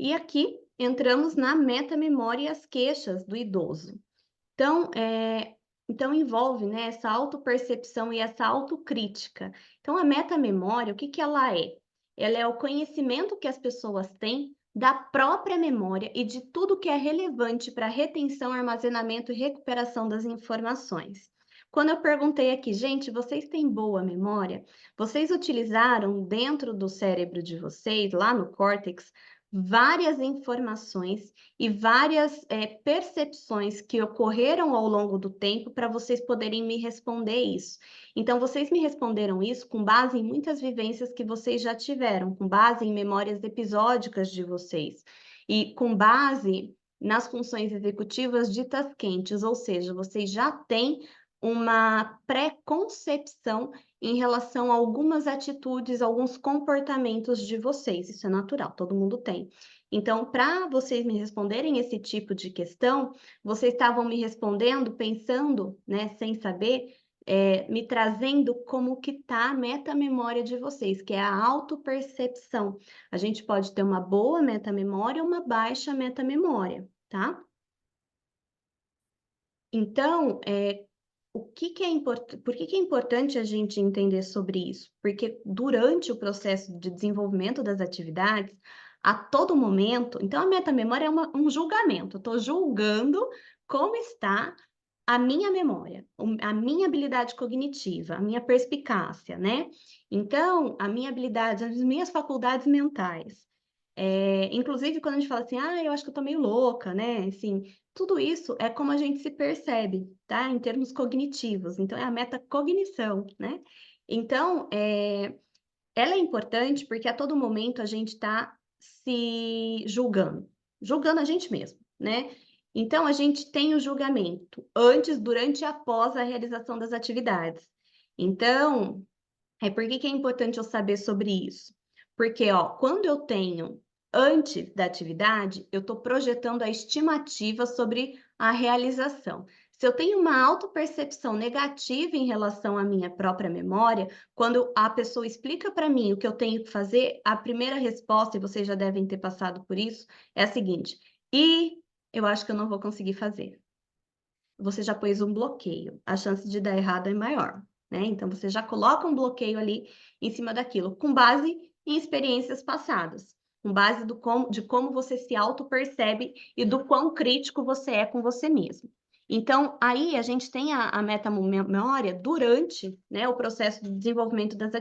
E aqui entramos na metamemória e as queixas do idoso. Então, então envolve, né, essa autopercepção e essa autocrítica. Então, a metamemória, o que que ela é? Ela é o conhecimento que as pessoas têm da própria memória e de tudo que é relevante para retenção, armazenamento e recuperação das informações. Quando eu perguntei aqui, gente, vocês têm boa memória? Vocês utilizaram dentro do cérebro de vocês, lá no córtex, várias informações e várias percepções que ocorreram ao longo do tempo para vocês poderem me responder isso. Então, vocês me responderam isso com base em muitas vivências que vocês já tiveram, com base em memórias episódicas de vocês e com base nas funções executivas ditas quentes, ou seja, vocês já têm uma pré-concepção em relação a algumas atitudes, alguns comportamentos de vocês. Isso é natural, todo mundo tem. Então, para vocês me responderem esse tipo de questão, vocês estavam me respondendo pensando, né, sem saber, me trazendo como que está a metamemória de vocês, que é a autopercepção. A gente pode ter uma boa metamemória ou uma baixa metamemória, tá? Então, por que que é importante a gente entender sobre isso? Porque durante o processo de desenvolvimento das atividades, a todo momento, então a metamemória é um julgamento, eu estou julgando como está a minha memória, a minha habilidade cognitiva, a minha perspicácia, né? Então, a minha habilidade, as minhas faculdades mentais. Inclusive, quando a gente fala assim, ah, eu acho que eu tô meio louca, né? Assim, tudo isso é como a gente se percebe, tá? Em termos cognitivos. Então, é a metacognição, né? Então, ela é importante porque a todo momento a gente está se julgando a gente mesmo, né? Então, a gente tem o julgamento antes, durante e após a realização das atividades. Então, por que que é importante eu saber sobre isso? Porque, ó, quando eu tenho antes da atividade, eu estou projetando a estimativa sobre a realização. Se eu tenho uma autopercepção negativa em relação à minha própria memória, quando a pessoa explica para mim o que eu tenho que fazer, a primeira resposta, e vocês já devem ter passado por isso, é a seguinte: e eu acho que eu não vou conseguir fazer. Você já pôs um bloqueio, a chance de dar errado é maior, né? Então você já coloca um bloqueio ali em cima daquilo, com base em experiências passadas, com base de como você se auto-percebe e do quão crítico você é com você mesmo. Então, aí a gente tem a metamemória durante, né, o processo de desenvolvimento das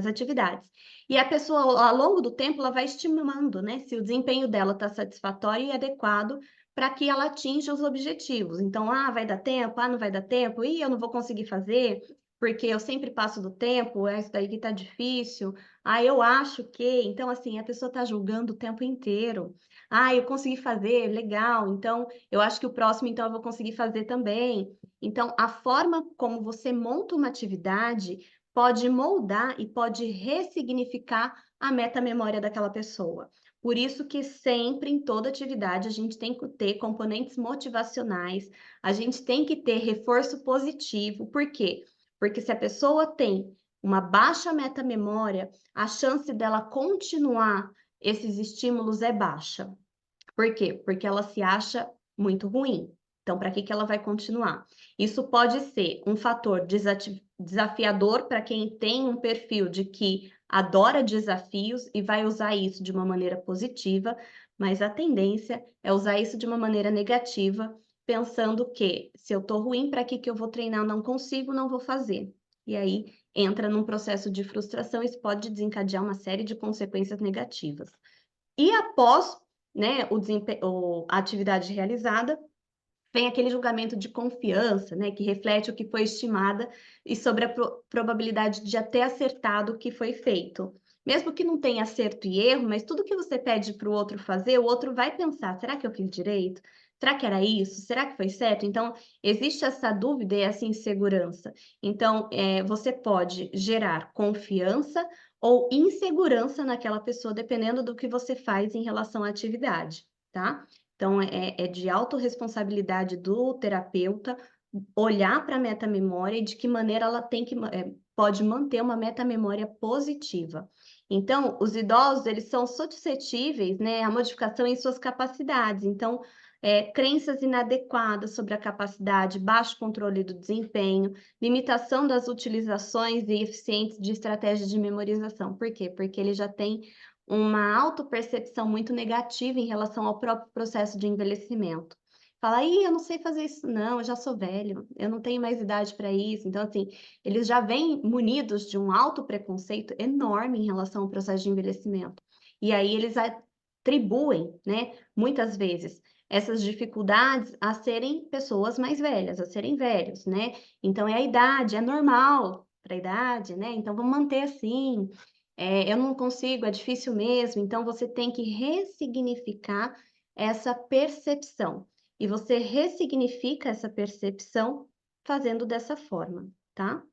atividades. E a pessoa, ao longo do tempo, ela vai estimando, né, se o desempenho dela está satisfatório e adequado para que ela atinja os objetivos. Então, ah, vai dar tempo, ah, não vai dar tempo, ih, eu não vou conseguir fazer, porque eu sempre passo do tempo, isso daí que tá difícil, ah, eu acho que. Então, assim, a pessoa está julgando o tempo inteiro. Ah, eu consegui fazer, legal, então eu acho que o próximo, então, eu vou conseguir fazer também. Então, a forma como você monta uma atividade pode moldar e pode ressignificar a metamemória daquela pessoa. Por isso que sempre, em toda atividade, a gente tem que ter componentes motivacionais, a gente tem que ter reforço positivo. Por quê? Porque se a pessoa tem uma baixa metamemória, a chance dela continuar esses estímulos é baixa. Por quê? Porque ela se acha muito ruim. Então, para que que ela vai continuar? Isso pode ser um fator desafiador para quem tem um perfil de que adora desafios e vai usar isso de uma maneira positiva, mas a tendência é usar isso de uma maneira negativa, pensando que se eu estou ruim, para que que eu vou treinar? Não consigo, não vou fazer. E aí entra num processo de frustração, isso pode desencadear uma série de consequências negativas. E após, né, a atividade realizada, vem aquele julgamento de confiança, né, que reflete o que foi estimada e sobre a probabilidade de até acertado o que foi feito. Mesmo que não tenha acerto e erro, mas tudo que você pede para o outro fazer, o outro vai pensar: será que eu fiz direito? Será que era isso? Será que foi certo? Então, existe essa dúvida e essa insegurança. Então, você pode gerar confiança ou insegurança naquela pessoa, dependendo do que você faz em relação à atividade, tá? Então, é de autorresponsabilidade do terapeuta olhar para a metamemória e de que maneira ela pode manter uma metamemória positiva. Então, os idosos, eles são suscetíveis, né, à modificação em suas capacidades. Então, crenças inadequadas sobre a capacidade, baixo controle do desempenho, limitação das utilizações e eficientes de estratégias de memorização. Por quê? Porque ele já tem uma autopercepção muito negativa em relação ao próprio processo de envelhecimento. Fala: "Ih, eu não sei fazer isso não, eu já sou velho, eu não tenho mais idade para isso". Então, assim, eles já vêm munidos de um alto preconceito enorme em relação ao processo de envelhecimento. E aí eles atribuem, né, muitas vezes, essas dificuldades a serem pessoas mais velhas, a serem velhos, né. Então é a idade, é normal para a idade, né, então vamos manter assim. Eu não consigo, é difícil mesmo. Então você tem que ressignificar essa percepção. E você ressignifica essa percepção fazendo dessa forma, tá?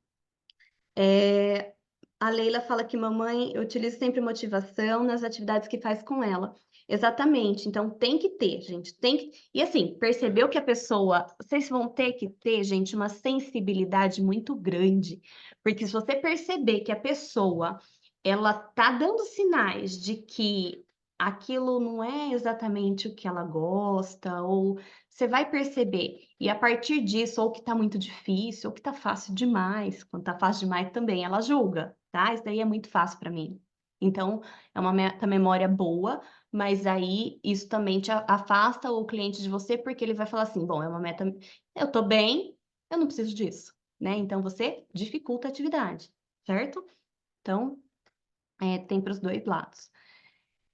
A Leila fala que mamãe utiliza sempre motivação nas atividades que faz com ela. Exatamente, então tem que ter, gente, tem que... E assim, percebeu que a pessoa... Vocês vão ter que ter, gente, uma sensibilidade muito grande, porque se você perceber que a pessoa, ela tá dando sinais de que aquilo não é exatamente o que ela gosta, ou você vai perceber, e a partir disso, ou que tá muito difícil, ou que tá fácil demais, quando tá fácil demais também ela julga, tá? Isso daí é muito fácil para mim. Então, é uma memória boa, mas aí isso também te afasta o cliente de você, porque ele vai falar assim: bom, é uma meta, eu tô bem, eu não preciso disso, né? Então você dificulta a atividade, certo? Então, tem para os dois lados.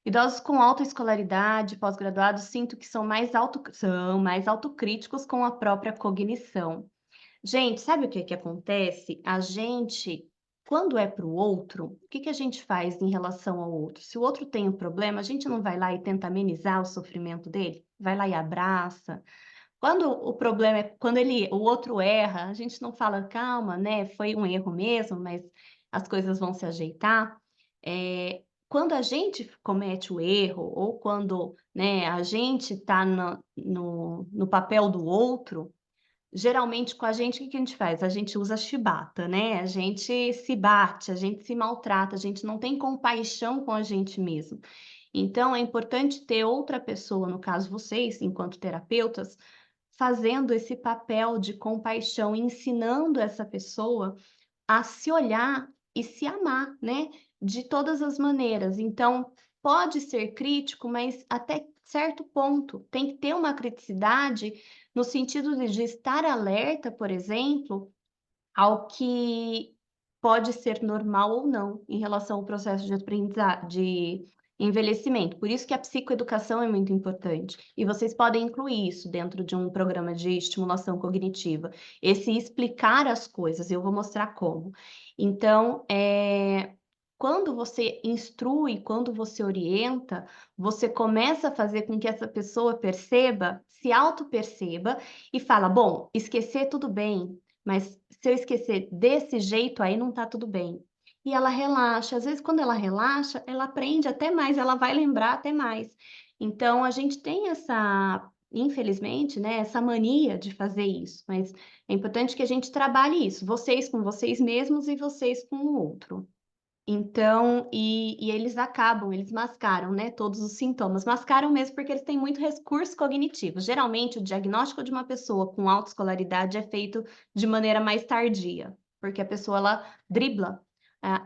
Idosos com alta escolaridade, pós-graduados, sinto que são mais autocríticos com a própria cognição. Gente, sabe o que que acontece? A gente, quando é para o outro, o que que a gente faz em relação ao outro? Se o outro tem um problema, a gente não vai lá e tenta amenizar o sofrimento dele? Vai lá e abraça. Quando o problema é quando o outro erra, a gente não fala: "Calma, né, foi um erro mesmo, mas as coisas vão se ajeitar". Quando a gente comete o erro ou quando, né, a gente está no papel do outro, geralmente com a gente, o que que a gente faz? A gente usa chibata, né, a gente se bate, a gente se maltrata, a gente não tem compaixão com a gente mesmo. Então é importante ter outra pessoa, no caso vocês, enquanto terapeutas, fazendo esse papel de compaixão, ensinando essa pessoa a se olhar e se amar, né, de todas as maneiras. Então, pode ser crítico, mas até certo ponto. Tem que ter uma criticidade no sentido de estar alerta, por exemplo, ao que pode ser normal ou não em relação ao processo de de envelhecimento. Por isso que a psicoeducação é muito importante. E vocês podem incluir isso dentro de um programa de estimulação cognitiva. Esse explicar as coisas, eu vou mostrar como. Então, quando você instrui, quando você orienta, você começa a fazer com que essa pessoa perceba, se auto-perceba e fala: bom, esquecer tudo bem, mas se eu esquecer desse jeito, aí não tá tudo bem. E ela relaxa. Às vezes, quando ela relaxa, ela aprende até mais, ela vai lembrar até mais. Então, a gente tem essa, infelizmente, né, essa mania de fazer isso, mas é importante que a gente trabalhe isso, vocês com vocês mesmos e vocês com o outro. Então, eles mascaram, né, todos os sintomas. Mascaram mesmo porque eles têm muito recurso cognitivo. Geralmente, o diagnóstico de uma pessoa com autoescolaridade é feito de maneira mais tardia, porque a pessoa, ela dribla.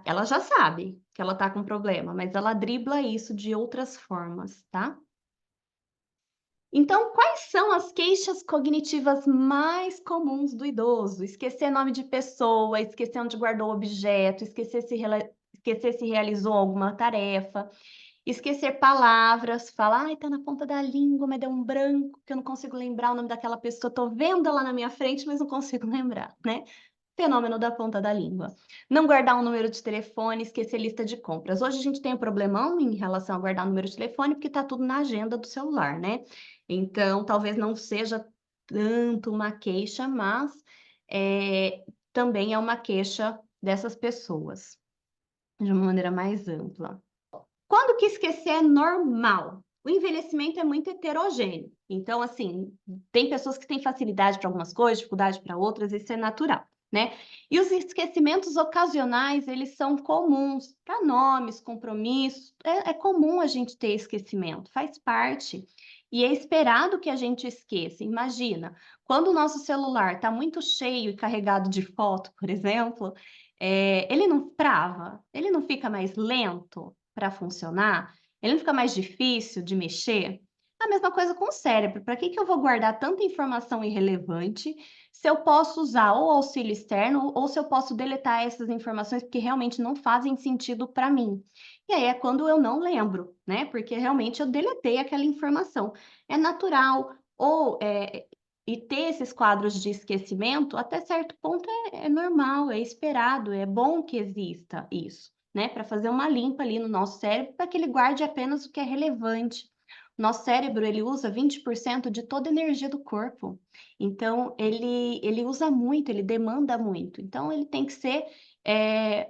Ela já sabe que ela está com problema, mas ela dribla isso de outras formas, tá? Então, quais são as queixas cognitivas mais comuns do idoso? Esquecer nome de pessoa, esquecer onde guardou o objeto, esquecer se realizou alguma tarefa, esquecer palavras, falar: "Ai, tá na ponta da língua, mas deu um branco, que eu não consigo lembrar o nome daquela pessoa, tô vendo ela na minha frente, mas não consigo lembrar", né? Fenômeno da ponta da língua. Não guardar um número de telefone, esquecer lista de compras. Hoje a gente tem um problemão em relação a guardar o número de telefone, porque tá tudo na agenda do celular, né? Então, talvez não seja tanto uma queixa, mas também é uma queixa dessas pessoas, de uma maneira mais ampla. Quando que esquecer é normal? O envelhecimento é muito heterogêneo. Então, assim, tem pessoas que têm facilidade para algumas coisas, dificuldade para outras, isso é natural. né? E os esquecimentos ocasionais, eles são comuns para nomes, compromissos. É comum a gente ter esquecimento, faz parte. E é esperado que a gente esqueça. Imagina, quando o nosso celular está muito cheio e carregado de foto, por exemplo, ele não trava, ele não fica mais lento para funcionar, ele não fica mais difícil de mexer. A mesma coisa com o cérebro. Para que eu vou guardar tanta informação irrelevante se eu posso usar ou auxílio externo ou se eu posso deletar essas informações porque realmente não fazem sentido para mim? E aí é quando eu não lembro, né? Porque realmente eu deletei aquela informação. É natural. E ter esses quadros de esquecimento, até certo ponto, é normal, é esperado, é bom que exista isso, né? Para fazer uma limpa ali no nosso cérebro, para que ele guarde apenas o que é relevante. Nosso cérebro, ele usa 20% de toda a energia do corpo. Então, ele usa muito, ele demanda muito. Então, ele tem que ser,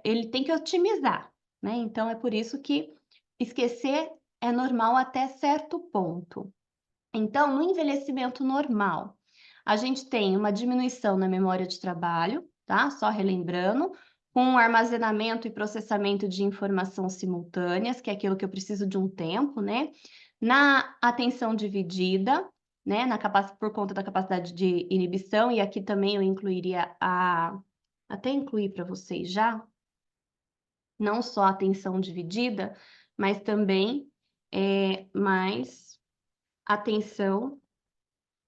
ele tem que otimizar, né? Então, é por isso que esquecer é normal até certo ponto. Então, no envelhecimento normal, a gente tem uma diminuição na memória de trabalho, tá? Só relembrando, com armazenamento e processamento de informação simultâneas, que é aquilo que eu preciso de um tempo, né? Na atenção dividida, né? Por conta da capacidade de inibição, e aqui também eu incluiria até incluir para vocês já, não só a atenção dividida, mas também mais atenção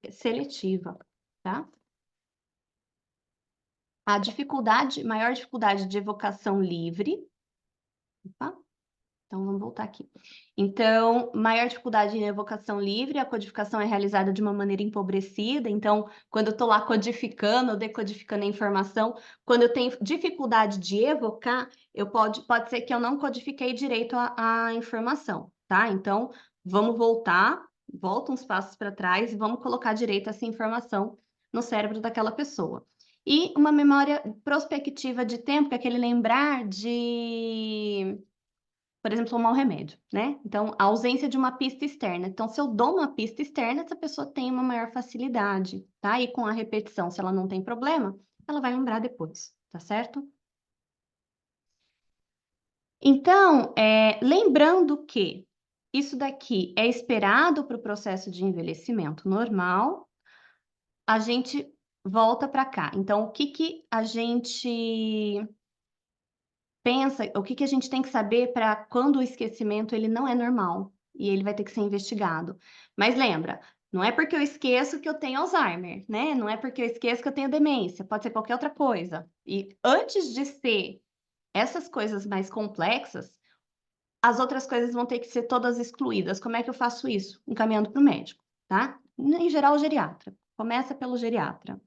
seletiva, tá? A maior dificuldade de evocação livre. Opa, então vamos voltar aqui. Então, maior dificuldade em evocação livre, a codificação é realizada de uma maneira empobrecida. Então, quando eu estou lá codificando ou decodificando a informação, quando eu tenho dificuldade de evocar, pode ser que eu não codifiquei direito a informação, tá? Então, vamos volta uns passos para trás e vamos colocar direito essa informação no cérebro daquela pessoa. E uma memória prospectiva de tempo, que é aquele lembrar de, por exemplo, tomar um remédio, né? Então, a ausência de uma pista externa. Então, se eu dou uma pista externa, essa pessoa tem uma maior facilidade, tá? E com a repetição, se ela não tem problema, ela vai lembrar depois, tá certo? Então, lembrando que isso daqui é esperado para o processo de envelhecimento normal, a gente volta para cá. Então, o que a gente pensa, o que a gente tem que saber para quando o esquecimento ele não é normal e ele vai ter que ser investigado. Mas lembra, não é porque eu esqueço que eu tenho Alzheimer, né? Não é porque eu esqueço que eu tenho demência, pode ser qualquer outra coisa. E antes de ser essas coisas mais complexas, as outras coisas vão ter que ser todas excluídas. Como é que eu faço isso? Encaminhando para o médico, tá? Em geral, o geriatra. Começa pelo geriatra.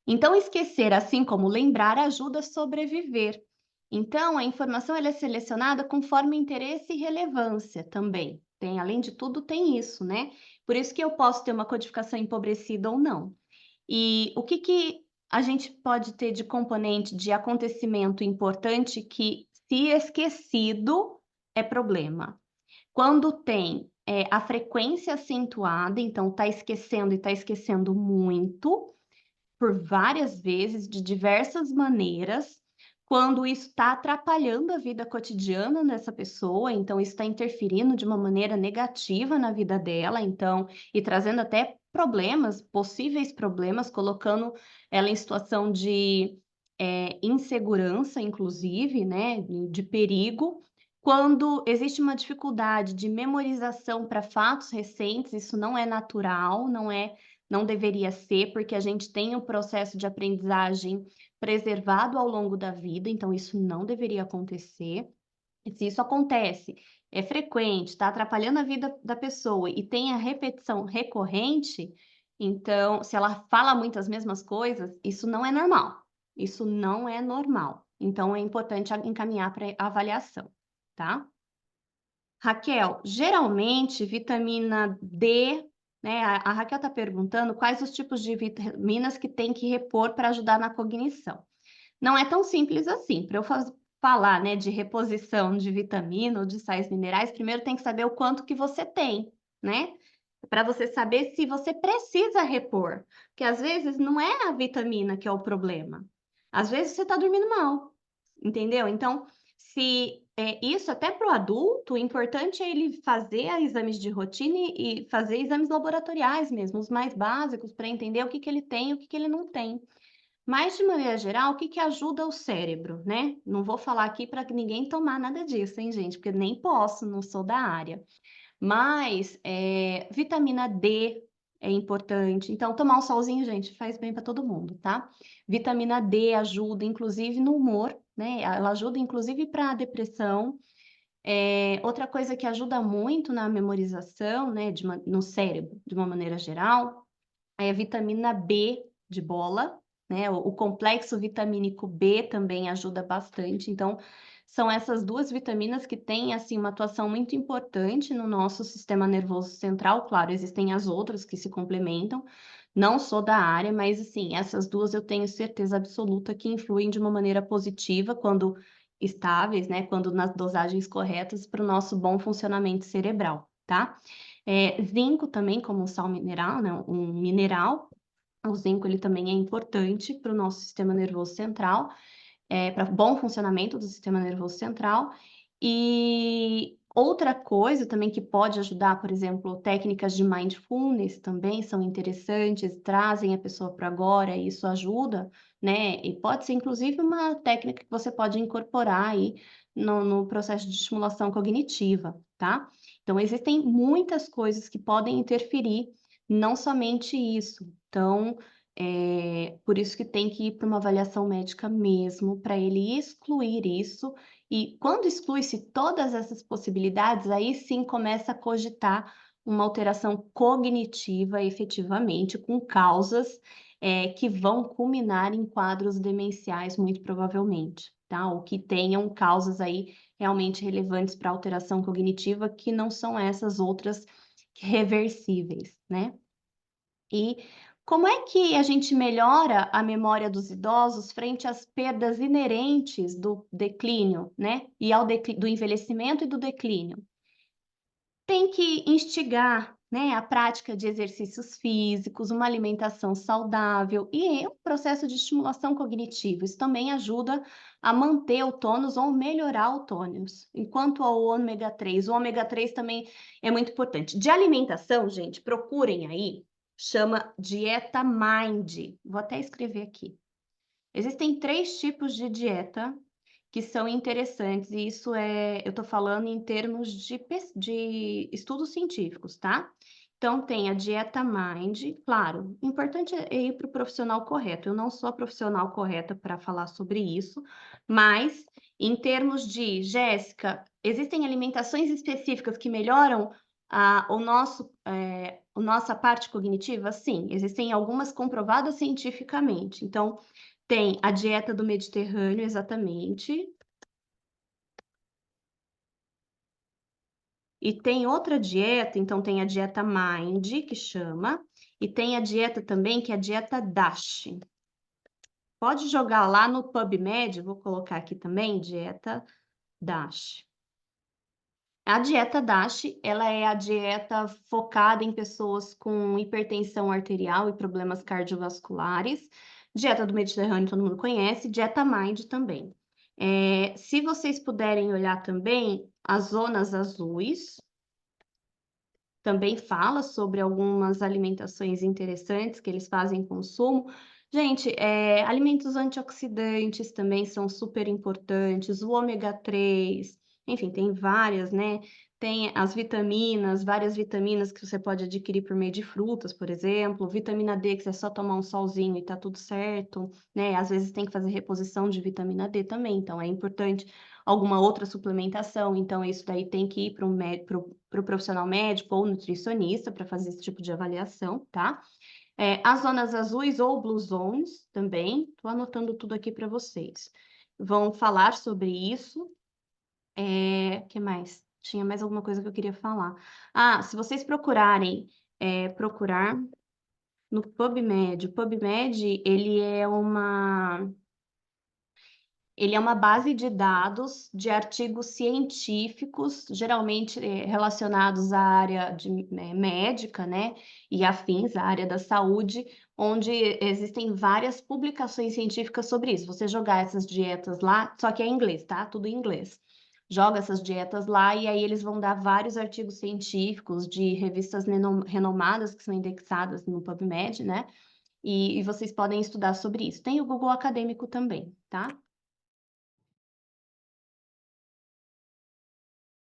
Então, esquecer, assim como lembrar, ajuda a sobreviver. Então, a informação ela é selecionada conforme interesse e relevância também. Tem, além de tudo, tem isso, né? Por isso que eu posso ter uma codificação empobrecida ou não. E o que a gente pode ter de componente de acontecimento importante que, se esquecido, é problema? Quando tem a frequência acentuada, então está esquecendo e está esquecendo muito, por várias vezes, de diversas maneiras, quando isso está atrapalhando a vida cotidiana dessa pessoa, então isso está interferindo de uma maneira negativa na vida dela, então, e trazendo até problemas, possíveis problemas, colocando ela em situação de insegurança, inclusive, né, de perigo. Quando existe uma dificuldade de memorização para fatos recentes, isso não é natural, não deveria ser, porque a gente tem um processo de aprendizagem preservado ao longo da vida, então isso não deveria acontecer. E se isso acontece, é frequente, está atrapalhando a vida da pessoa e tem a repetição recorrente, então, se ela fala muitas mesmas coisas, isso não é normal. Isso não é normal. Então, é importante encaminhar para avaliação, tá? Raquel, geralmente vitamina D, né? A Raquel está perguntando quais os tipos de vitaminas que tem que repor para ajudar na cognição. Não é tão simples assim. Para eu falar, né, de reposição de vitamina ou de sais minerais, primeiro tem que saber o quanto que você tem, né? para você saber se você precisa repor, porque às vezes não é a vitamina que é o problema, às vezes você está dormindo mal, entendeu? Então, se isso até para o adulto, o importante é ele fazer exames de rotina e fazer exames laboratoriais mesmo, os mais básicos, para entender o que que ele tem e o que que ele não tem. Mas, de maneira geral, o que que ajuda o cérebro, né? Não vou falar aqui para ninguém tomar nada disso, hein, gente? Porque nem posso, não sou da área. Mas, vitamina D é importante. Então, tomar um solzinho, gente, faz bem para todo mundo, tá? Vitamina D ajuda, inclusive, no humor, né? Ela ajuda, inclusive, para depressão. Outra coisa que ajuda muito na memorização, né, no cérebro, de uma maneira geral, é a vitamina B de bola, né? O complexo vitamínico B também ajuda bastante. Então, são essas duas vitaminas que têm, assim, uma atuação muito importante no nosso sistema nervoso central. Claro, existem as outras que se complementam. Não sou da área, mas, assim, essas duas eu tenho certeza absoluta que influem de uma maneira positiva quando estáveis, né? Quando nas dosagens corretas para o nosso bom funcionamento cerebral, tá? Zinco também, como um sal mineral, né? Um mineral. O zinco ele também é importante para o nosso sistema nervoso central, para bom funcionamento do sistema nervoso central. E outra coisa também que pode ajudar, por exemplo, técnicas de mindfulness também são interessantes, trazem a pessoa para agora, e isso ajuda, né? E pode ser inclusive uma técnica que você pode incorporar aí no processo de estimulação cognitiva, tá? Então, existem muitas coisas que podem interferir, não somente isso. Então, por isso que tem que ir para uma avaliação médica mesmo, para ele excluir isso. E quando exclui-se todas essas possibilidades, aí sim começa a cogitar uma alteração cognitiva efetivamente, com causas que vão culminar em quadros demenciais, muito provavelmente, tá? Ou que tenham causas aí realmente relevantes para alteração cognitiva, que não são essas outras reversíveis, né? E como é que a gente melhora a memória dos idosos frente às perdas inerentes do declínio, né? E do envelhecimento e do declínio? Tem que instigar, né, a prática de exercícios físicos, uma alimentação saudável e um processo de estimulação cognitiva. Isso também ajuda a manter o tônus ou melhorar o tônus. Enquanto ao ômega 3, o ômega 3 também é muito importante. De alimentação, gente, procurem aí, chama Dieta Mind. Vou até escrever aqui. Existem 3 tipos de dieta que são interessantes, e isso eu estou falando em termos de estudos científicos, tá? Então, tem a dieta Mind, claro, o importante é ir para o profissional correto. Eu não sou a profissional correta para falar sobre isso, mas em termos de, Jéssica, existem alimentações específicas que melhoram a nossa parte cognitiva? Sim, existem algumas comprovadas cientificamente. Então, tem a dieta do Mediterrâneo, exatamente. E tem outra dieta, então tem a dieta Mind, que chama, e tem a dieta também, que é a dieta DASH. Pode jogar lá no PubMed, vou colocar aqui também, dieta DASH. A dieta DASH, ela é a dieta focada em pessoas com hipertensão arterial e problemas cardiovasculares. Dieta do Mediterrâneo, todo mundo conhece. Dieta Mind também. Se vocês puderem olhar também, as zonas azuis, também fala sobre algumas alimentações interessantes que eles fazem consumo. Gente, alimentos antioxidantes também são super importantes, o ômega 3, enfim, tem várias, né? Tem as vitaminas, várias vitaminas que você pode adquirir por meio de frutas, por exemplo, vitamina D, que é só tomar um solzinho e tá tudo certo, né? Às vezes tem que fazer reposição de vitamina D também, então é importante alguma outra suplementação, então isso daí tem que ir para o profissional médico ou nutricionista para fazer esse tipo de avaliação, tá? As zonas azuis ou blue zones também, estou anotando tudo aqui para vocês. Vão falar sobre isso. Que mais? Tinha mais alguma coisa que eu queria falar. Se vocês procurarem, procurar no PubMed, o PubMed, ele é Ele é uma base de dados de artigos científicos, geralmente relacionados à área médica, né, e afins, à área da saúde, onde existem várias publicações científicas sobre isso. Você jogar essas dietas lá, só que é em inglês, tá? Tudo em inglês. Joga essas dietas lá e aí eles vão dar vários artigos científicos de revistas renomadas que são indexadas no PubMed, né? E vocês podem estudar sobre isso. Tem o Google Acadêmico também, tá?